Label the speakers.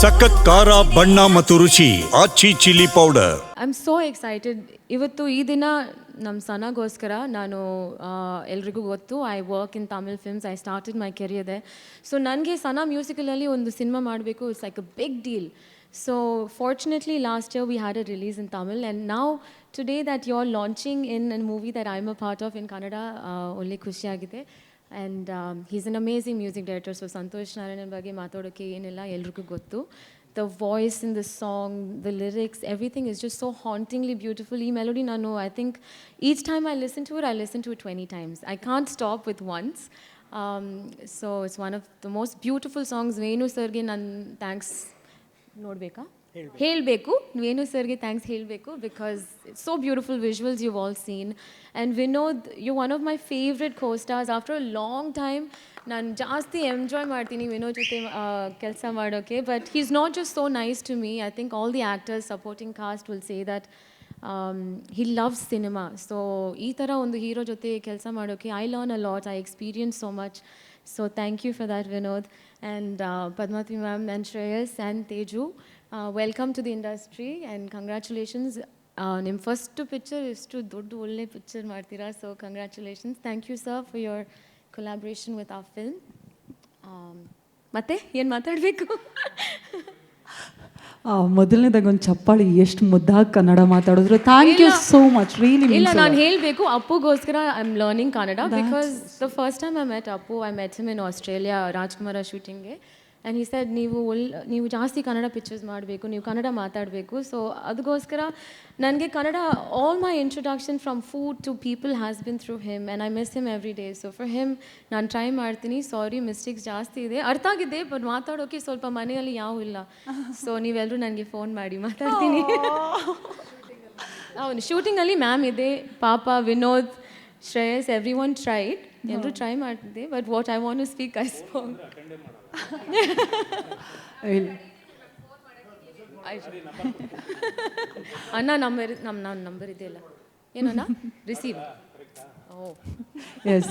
Speaker 1: ಸಖತ್ ಖಾರ ಬಣ್ಣ ಮತ್ತು ರುಚಿ Aachi chilli powder.
Speaker 2: I am so excited. ಇವತ್ತು ಈ ದಿನ ನಮ್ಮ ಸನಗೋಸ್ಕರ ನಾನು ಎಲ್ರಿಗೂ ಗೊತ್ತು, I work in Tamil films, I started my career there. So ನನಗೆ ಸನ ಮ್ಯೂಸಿಕಲಲ್ಲಿ ಒಂದು ಸಿನಿಮಾ ಮಾಡಬೇಕು, it's like a big deal. So fortunately last year we had a release in Tamil, and now today that you're launching in a movie that I'm a part of in Kannada, only ಖುಷಿ ಆಗಿದೆ. And he's an amazing music director. So Santosh Narayanan ಬಗ್ಗೆ ಮಾತಾಡೋಕ್ಕೆ ಏನಿಲ್ಲ, ಎಲ್ರಿಗೂ ಗೊತ್ತು. The voice in the song, the lyrics, everything is just so hauntingly beautiful. ಈ melody ನಾನು, I think each time I listen to it, I listen to it 20 times. I can't stop with once. So it's one of the most beautiful songs. Venu ಸರ್ಗೆ ನಾನು thanks ನೋಡಬೇಕಾ ಹೇಳಬೇಕು, ವೇಣು ಸರ್ಗೆ thanks ಹೇಳಬೇಕು, because it's so beautiful visuals you all seen. And Vinod, you one of my favourite co stars. After a long time ನಾನು ಜಾಸ್ತಿ enjoy ಮಾಡ್ತೀನಿ ವಿನೋದ್ ಜೊತೆ ಕೆಲಸ ಮಾಡೋಕ್ಕೆ. But he is not just so nice to me, I think all the actors, supporting cast will say that he loves cinema. So ಈ ಥರ ಒಂದು hero ಜೊತೆ ಕೆಲಸ ಮಾಡೋಕ್ಕೆ I learn a lot, I experience so much. So thank you for that, Vinod. And Padmavati ma'am and Shreyas and Teju, welcome to the industry and congratulations. Nim first picture is to doddu olle picture martira, so congratulations. Thank you sir for your collaboration with our film. ಮತ್ತೆ ಏನು ಮಾತಾಡಬೇಕು?
Speaker 3: ಮೊದಲನೇದಾಗ ಒಂದು ಚಪ್ಪಾಳಿ, ಎಷ್ಟು ಮುದ್ದಾಗಿ ಕನ್ನಡ ಮಾತಾಡಿದ್ರು. Thank you so much, really.
Speaker 2: ಇಲ್ಲ, ನಾನು ಹೇಳಬೇಕು ಅಪ್ಪುಗೋಸ್ಕರ I am learning Kannada, because the first time I met Appu, I met him in Australia Raajakumara ಶೂಟಿಂಗ್ಗೆ. ಆ್ಯಂಡ್ ಹಿ ಸೆಡ್ ನೀವು ಜಾಸ್ತಿ ಕನ್ನಡ ಪಿಕ್ಚರ್ಸ್ ಮಾಡಬೇಕು, ನೀವು ಕನ್ನಡ ಮಾತಾಡಬೇಕು. ಸೊ ಅದಕ್ಕೋಸ್ಕರ ನನಗೆ Kannada, all my introduction from food to people has been through him, and I miss him every day. So for him ನಾನು try ಮಾಡ್ತೀನಿ. ಸಾರಿ, ಮಿಸ್ಟೇಕ್ಸ್ ಜಾಸ್ತಿ ಇದೆ, ಅರ್ಥ ಆಗಿದೆ, ಬಟ್ ಮಾತಾಡೋಕ್ಕೆ ಸ್ವಲ್ಪ ಮನೆಯಲ್ಲಿ ಯಾವ ಇಲ್ಲ. ಸೊ ನೀವೆಲ್ಲರೂ ನನಗೆ ಫೋನ್ ಮಾಡಿ ಮಾತಾಡ್ತೀನಿ. ಹೌದು, ಶೂಟಿಂಗಲ್ಲಿ ಮ್ಯಾಮ್ ಇದೆ, ಪಾಪ Vinod, Shreyas, every one tried, ಎಲ್ಲರೂ ಟ್ರೈ ಮಾಡ್ತಿದ್ದೆ. But what I want to speak I spoke. ಅಣ್ಣ ನಂಬರ್, ನನ್ನ ನಂಬರ್ ಇದೆಯಲ್ಲ, ಏನಣ್ಣ ರಿಸೀವ್. ಓ
Speaker 3: ಎಸ್,